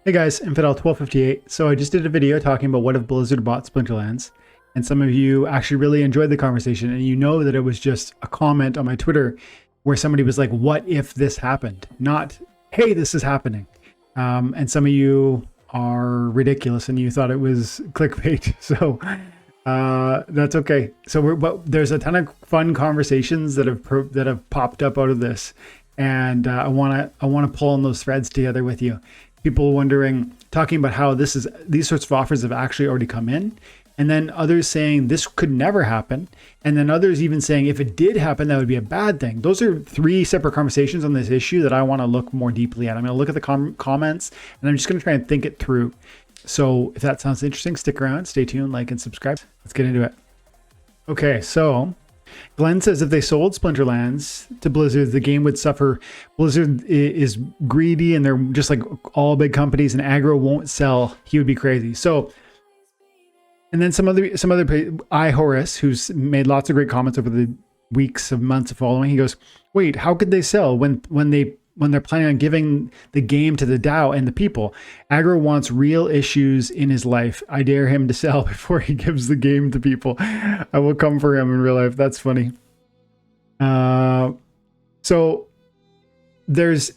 Hey guys, Infidel1258. So I just did a video talking about what if Blizzard bought Splinterlands, and some of you actually really enjoyed the conversation, and you know that it was just a comment on my Twitter where somebody was like, what if this happened? Not, hey, this is happening. And some of you are ridiculous and you thought it was clickbait. So that's okay. But there's a ton of fun conversations that have popped up out of this, and I want to pull on those threads together with you. People wondering, talking about how these sorts of offers have actually already come in, and then others saying this could never happen, and then others even saying if it did happen, that would be a bad thing. Those are three separate conversations on this issue that I want to look more deeply at. I'm going to look at the comments, and I'm just going to try and think it through. So if that sounds interesting, stick around, stay tuned, like and subscribe. Let's get into it. Okay, so Glenn says if they sold Splinterlands to Blizzard, the game would suffer. Blizzard is greedy and they're just like all big companies, and aggro won't sell. He would be crazy. So, and then some other Horace, who's made lots of great comments over the weeks of months of following. He goes, wait, how could they sell when they're planning on giving the game to the DAO and the people? Aggro wants real issues in his life. I dare him to sell before he gives the game to people. I will come for him in real life. That's funny. So there's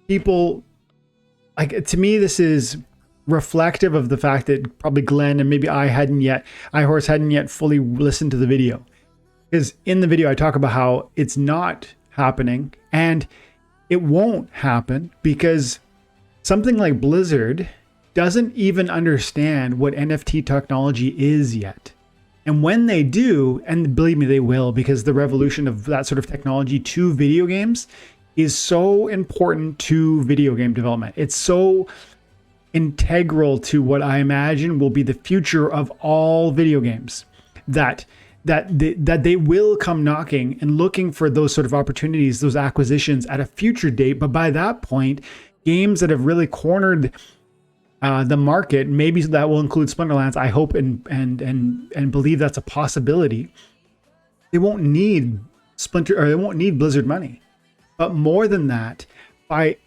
people, like, to me, this is reflective of the fact that probably Glenn and maybe iHorse hadn't yet fully listened to the video. Because in the video, I talk about how it's not happening, and it won't happen because something like Blizzard doesn't even understand what NFT technology is yet. And when they do, and believe me, they will, because the revolution of that sort of technology to video games is so important to video game development. It's so integral to what I imagine will be the future of all video games, that they will come knocking and looking for those sort of opportunities, those acquisitions at a future date. But by that point, games that have really cornered the market, maybe that will include Splinterlands, I hope and believe that's a possibility. They won't need they won't need Blizzard money. But more than that,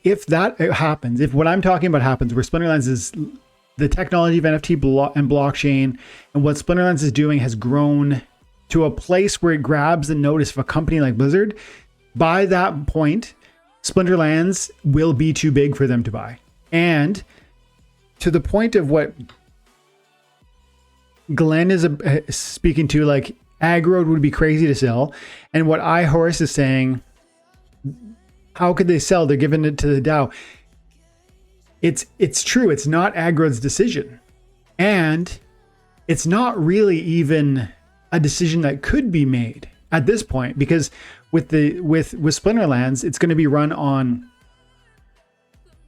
if that happens, if what I'm talking about happens, where Splinterlands is the technology of NFT and blockchain, and what Splinterlands is doing has grown to a place where it grabs the notice of a company like Blizzard, by that point, Splinterlands will be too big for them to buy. And to the point of what Glenn is speaking to, like, aggro would be crazy to sell, and what iHorse is saying, how could they sell? They're giving it to the DAO. It's true. It's not aggro's decision, and it's not really even a decision that could be made at this point, because with Splinterlands, it's going to be run on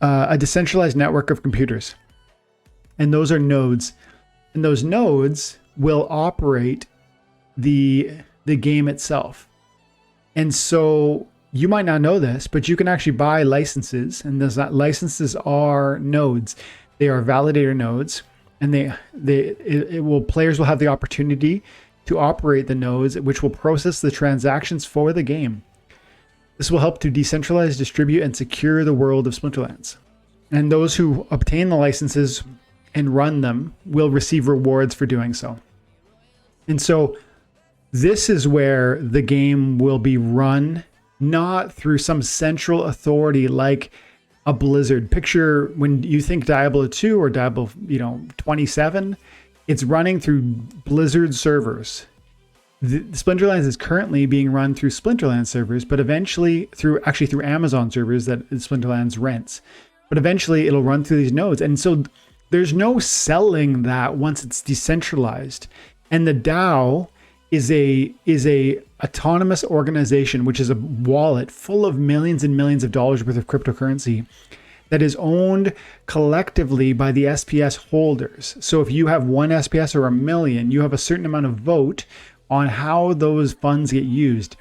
a decentralized network of computers, and those are nodes, and those nodes will operate the game itself. And so you might not know this, but you can actually buy licenses, and those licenses are nodes. They are validator nodes, and players will have the opportunity to operate the nodes, which will process the transactions for the game. This will help to decentralize, distribute, and secure the world of Splinterlands. And those who obtain the licenses and run them will receive rewards for doing so. And so this is where the game will be run, not through some central authority like a Blizzard. Picture when you think Diablo 2 or Diablo 27, it's running through Blizzard servers. The Splinterlands is currently being run through Splinterlands servers, but eventually through Amazon servers that Splinterlands rents. But eventually it'll run through these nodes. And so there's no selling that once it's decentralized. And the DAO is a autonomous organization, which is a wallet full of millions and millions of dollars worth of cryptocurrency that is owned collectively by the SPS holders. So if you have one SPS or a million, you have a certain amount of vote on how those funds get used.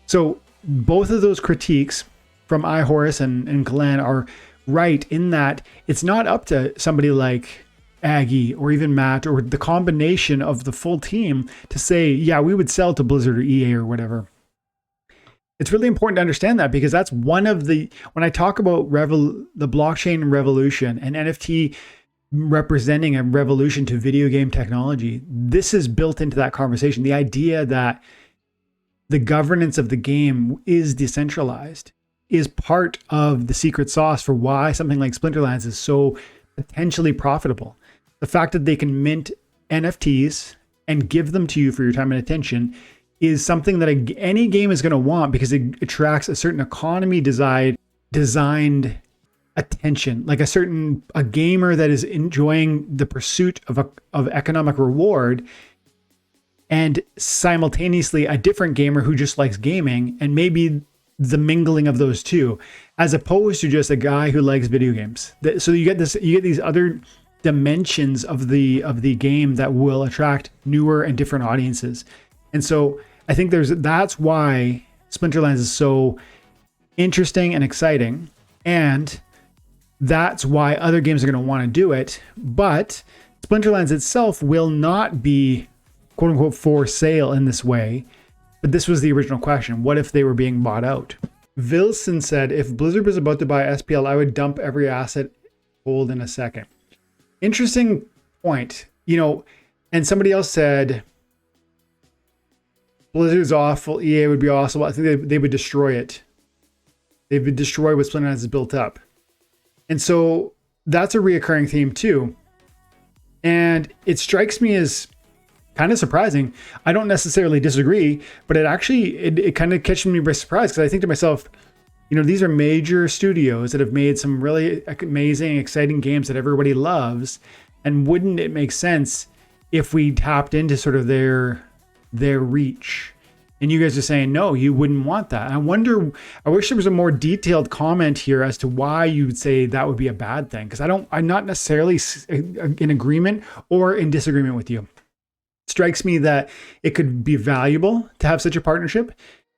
So both of those critiques from iHorse and Glenn are right in that it's not up to somebody like Aggie or even Matt or the combination of the full team to say, yeah, we would sell to Blizzard or EA or whatever. It's really important to understand that, because that's one of the, when I talk about the blockchain revolution and NFT representing a revolution to video game technology, this is built into that conversation. The idea that the governance of the game is decentralized is part of the secret sauce for why something like Splinterlands is so potentially profitable. The fact that they can mint NFTs and give them to you for your time and attention is something that any game is going to want, because it attracts a certain economy designed attention, like a gamer that is enjoying the pursuit of economic reward, and simultaneously a different gamer who just likes gaming, and maybe the mingling of those two, as opposed to just a guy who likes video games. So you get these other dimensions of the game that will attract newer and different audiences. And so I think that's why Splinterlands is so interesting and exciting, and that's why other games are going to want to do it. But Splinterlands itself will not be quote unquote for sale in this way. But this was the original question. What if they were being bought out? Vilson said, if Blizzard was about to buy SPL, I would dump every asset hold in a second. Interesting point. And somebody else said, Blizzard's awful, EA would be awesome. I think they would destroy it. They would destroy what Splinterlands is built up. And so that's a reoccurring theme too. And it strikes me as kind of surprising. I don't necessarily disagree, but it kind of catches me by surprise, because I think to myself, these are major studios that have made some really amazing, exciting games that everybody loves. And wouldn't it make sense if we tapped into sort of their reach? And you guys are saying, no, you wouldn't want that. I wish there was a more detailed comment here as to why you would say that would be a bad thing. Because I'm not necessarily in agreement or in disagreement with you. It strikes me that it could be valuable to have such a partnership,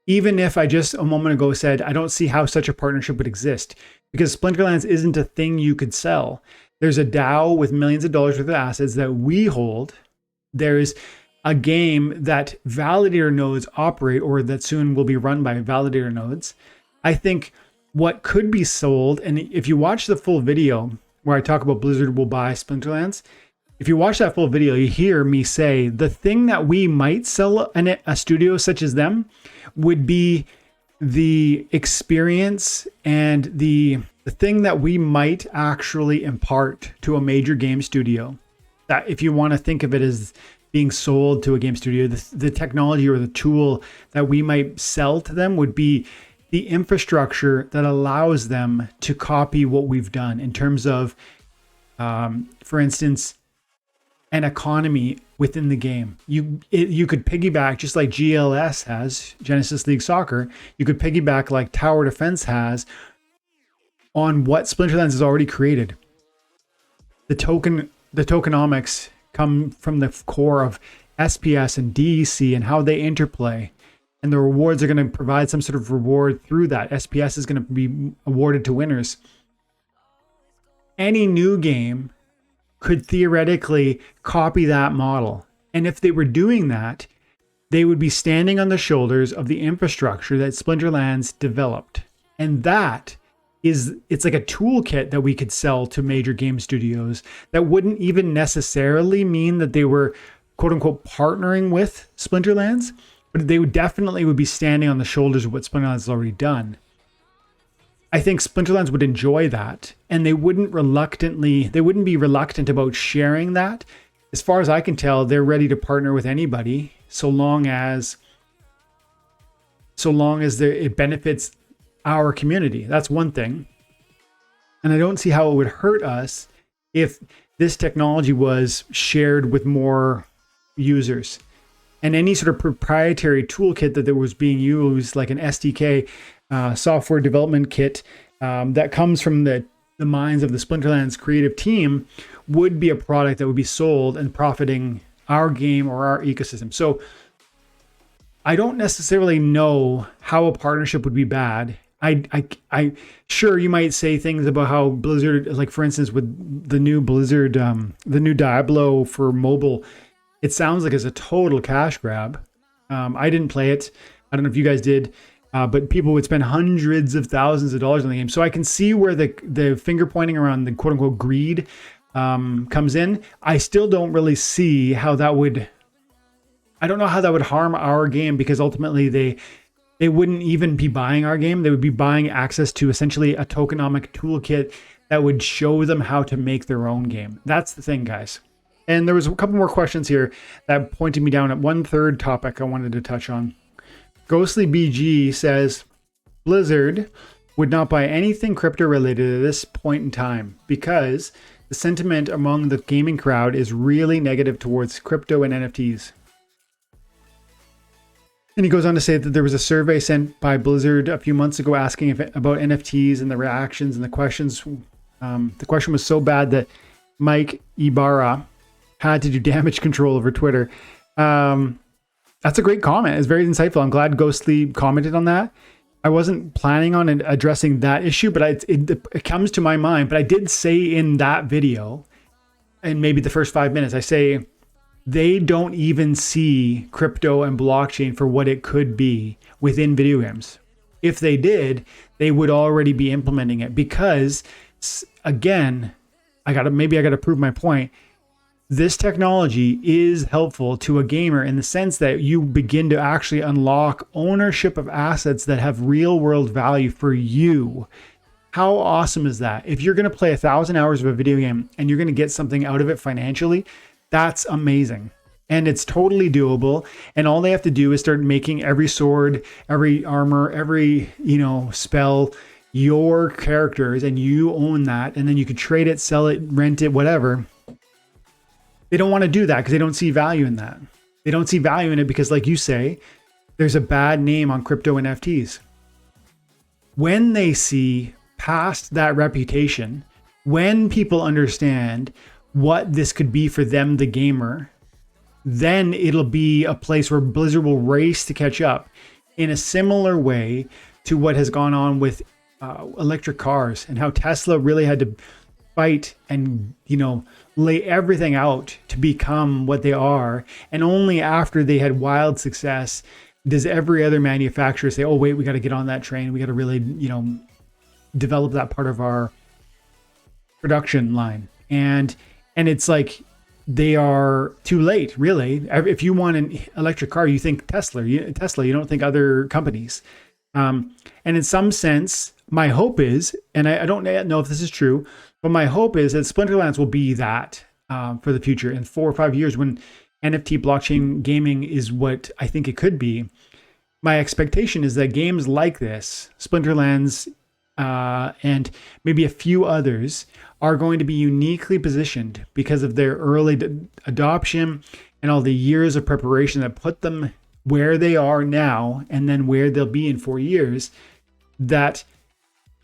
even if I just a moment ago said, I don't see how such a partnership would exist, because Splinterlands isn't a thing you could sell. There's a DAO with millions of dollars worth of assets that we hold. There's a game that validator nodes operate, or that soon will be run by validator nodes. I think what could be sold, and if you watch the full video where I talk about Blizzard will buy Splinterlands, if you watch that full video, you hear me say the thing that we might sell a studio such as them would be the experience and the thing that we might actually impart to a major game studio. That, if you want to think of it as being sold to a game studio, the technology or the tool that we might sell to them would be the infrastructure that allows them to copy what we've done in terms of, for instance, an economy within the game. You could piggyback, just like GLS has, Genesis League Soccer, you could piggyback like Tower Defense has on what Splinterlands has already created. The tokenomics come from the core of SPS and DEC and how they interplay. And the rewards are going to provide some sort of reward through that. SPS is going to be awarded to winners. Any new game could theoretically copy that model. And if they were doing that, they would be standing on the shoulders of the infrastructure that Splinterlands developed. And it's like a toolkit that we could sell to major game studios that wouldn't even necessarily mean that they were quote unquote partnering with Splinterlands, but they would be standing on the shoulders of what Splinterlands has already done. I think Splinterlands would enjoy that, and they wouldn't be reluctant about sharing that. As far as I can tell, they're ready to partner with anybody so long as it benefits our community. That's one thing. And I don't see how it would hurt us if this technology was shared with more users. And any sort of proprietary toolkit that was being used, like an SDK, software development kit, that comes from the minds of the Splinterlands creative team, would be a product that would be sold and profiting our game or our ecosystem. So I don't necessarily know how a partnership would be bad. I sure you might say things about how Blizzard, like for instance with the new Blizzard, the new Diablo for mobile, it sounds like it's a total cash grab. I didn't play it. I don't know if you guys did. but people would spend hundreds of thousands of dollars on the game. So I can see where the finger pointing around the quote unquote greed comes in. I still don't really see how that would, I don't know how that would harm our game, because ultimately they wouldn't even be buying our game. They would be buying access to essentially a tokenomic toolkit that would show them how to make their own game. That's the thing, guys. And there was a couple more questions here that pointed me down at one third topic I wanted to touch on. Ghostly BG says, Blizzard would not buy anything crypto related at this point in time because the sentiment among the gaming crowd is really negative towards crypto and NFTs. And he goes on to say that there was a survey sent by Blizzard a few months ago asking about NFTs and the reactions and the questions. The question was so bad that Mike Ibarra had to do damage control over Twitter. That's a great comment. It's very insightful. I'm glad Ghostly commented on that. I wasn't planning on addressing that issue, but it comes to my mind. But I did say in that video, and maybe the first 5 minutes, I say, they don't even see crypto and blockchain for what it could be within video games. If they did, they would already be implementing it, because again, I gotta prove my point. This technology is helpful to a gamer in the sense that you begin to actually unlock ownership of assets that have real world value for you. How awesome is that? If you're going to play 1,000 hours of a video game and you're going to get something out of it financially, that's amazing. And it's totally doable. And all they have to do is start making every sword, every armor, every, spell your characters, and you own that. And then you can trade it, sell it, rent it, whatever. They don't want to do that because they don't see value in that. They don't see value in it because, like you say, there's a bad name on crypto NFTs. When they see past that reputation, when people understand what this could be for them, the gamer, then it'll be a place where Blizzard will race to catch up in a similar way to what has gone on with electric cars, and how Tesla really had to fight and, lay everything out to become what they are. And only after they had wild success does every other manufacturer say, oh, wait, we got to get on that train. We got to really, develop that part of our production line. And it's like they are too late, really. If you want an electric car, you think Tesla, you don't think other companies. And in some sense, my hope is, and I don't know if this is true, but my hope is that Splinterlands will be that for the future. In 4 or 5 years, when NFT blockchain gaming is what I think it could be, my expectation is that games like this, Splinterlands, and maybe a few others, are going to be uniquely positioned because of their early adoption and all the years of preparation that put them where they are now, and then where they'll be in 4 years. That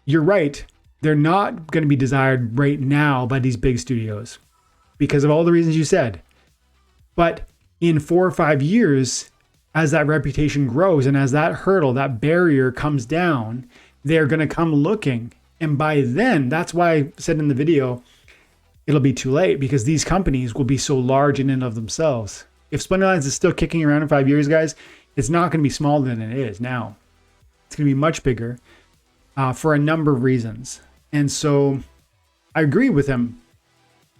you're right, they're not going to be desired right now by these big studios because of all the reasons you said. But in 4 or 5 years, as that reputation grows and as that hurdle, that barrier comes down, they're going to come looking. And by then, that's why I said in the video, it'll be too late, because these companies will be so large in and of themselves. If Splinterlands is still kicking around in 5 years, guys, it's not going to be smaller than it is now. It's going to be much bigger for a number of reasons. And so I agree with him,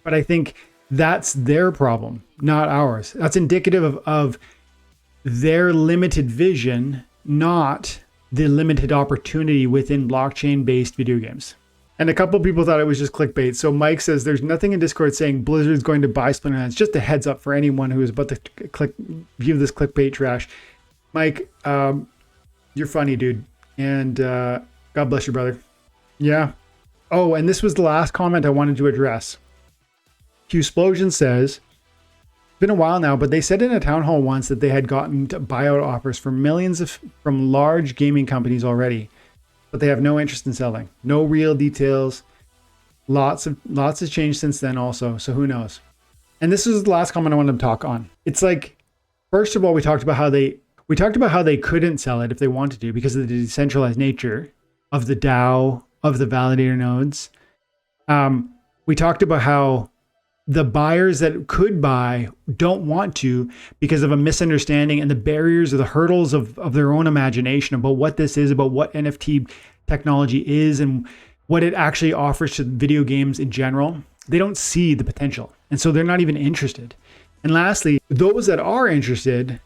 but I think that's their problem, not ours. That's indicative of their limited vision, not the limited opportunity within blockchain-based video games. And a couple of people thought it was just clickbait. So Mike says there's nothing in Discord saying Blizzard's going to buy Splinterlands. Just a heads up for anyone who is about to view this clickbait trash. Mike, you're funny, dude. And God bless you, brother. Yeah. Oh, and this was the last comment I wanted to address. Qsplosion says, it's been a while now, but they said in a town hall once that they had gotten buyout offers for millions from large gaming companies already, but they have no interest in selling. No real details. Lots has changed since then also, so who knows? And this is the last comment I wanted to talk on. It's like, first of all, we talked about how they couldn't sell it if they wanted to because of the decentralized nature of the DAO, of the validator nodes. We talked about how the buyers that could buy don't want to because of a misunderstanding and the barriers or the hurdles of their own imagination about what this is, about what NFT technology is and what it actually offers to video games in general. They don't see the potential. And so they're not even interested. And lastly, those that are interested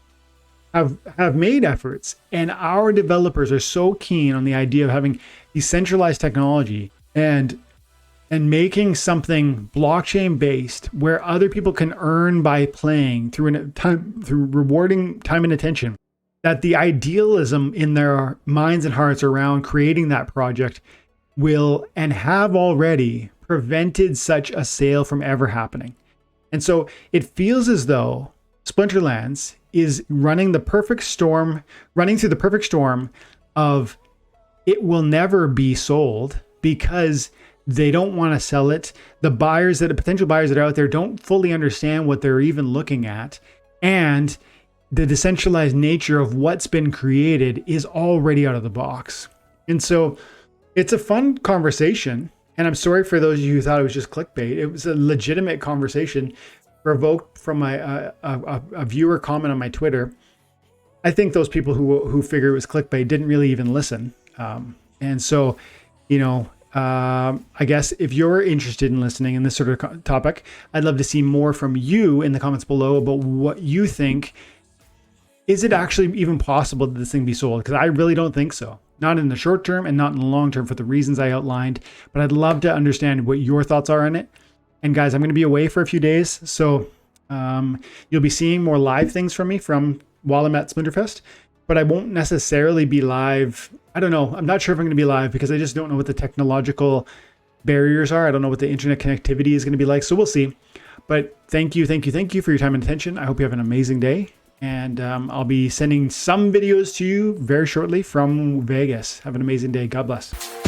have made efforts, and our developers are so keen on the idea of having decentralized technology and making something blockchain based where other people can earn by playing through rewarding time and attention, that the idealism in their minds and hearts around creating that project will and have already prevented such a sale from ever happening. And so it feels as though Splinterlands is running through the perfect storm of it will never be sold because they don't want to sell it. The potential buyers that are out there don't fully understand what they're even looking at. And the decentralized nature of what's been created is already out of the box. And so it's a fun conversation. And I'm sorry for those of you who thought it was just clickbait. It was a legitimate conversation provoked from a viewer comment on my Twitter. I think those people who figure it was clickbait didn't really even listen. And so, I guess if you're interested in listening in this sort of topic, I'd love to see more from you in the comments below about what you think. Is it actually even possible that this thing be sold? Because I really don't think so. Not in the short term and not in the long term for the reasons I outlined. But I'd love to understand what your thoughts are on it. And guys, I'm going to be away for a few days. So you'll be seeing more live things from me while I'm at Splinterfest. But I won't necessarily be live. I don't know. I'm not sure if I'm going to be live because I just don't know what the technological barriers are. I don't know what the internet connectivity is going to be like. So we'll see. But thank you for your time and attention. I hope you have an amazing day. And I'll be sending some videos to you very shortly from Vegas. Have an amazing day. God bless.